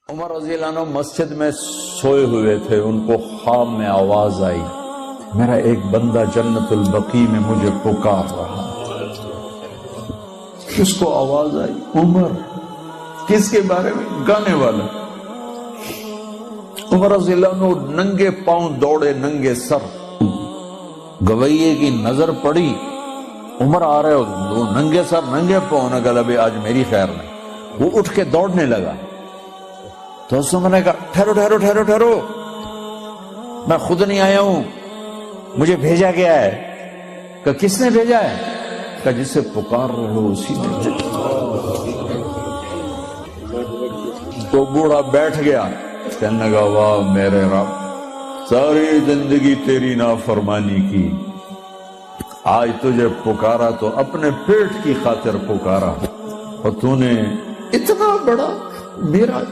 عمر رضی اللہ عنہ مسجد میں سوئے ہوئے تھے، ان کو خواب میں آواز آئی، میرا ایک بندہ جنت البقیع میں مجھے پکار رہا۔ کس کو آواز آئی؟ عمر۔ کس کے بارے میں؟ گانے والا۔ عمر رضی اللہ عنہ ننگے پاؤں دوڑے، ننگے سر، گویے کی نظر پڑی، عمر آ رہے ہو، ننگے سر ننگے پاؤں، نے کہا ابھی آج میری خیر نہیں۔ وہ اٹھ کے دوڑنے لگا تو اس نے کہا ٹھہرو ٹھہرو ٹھہرو ٹھہرو، میں خود نہیں آیا ہوں، مجھے بھیجا گیا ہے۔ کہ کس نے بھیجا ہے؟ کہ جسے پکار رہے ہو اسی نے بھیجا۔ تو بوڑھا بیٹھ گیا، کہنے لگا واہ میرے رب، ساری زندگی تیری نافرمانی کی، آج تجھے پکارا تو اپنے پیٹ کی خاطر پکارا، اور تو نے اتنا بڑا میرا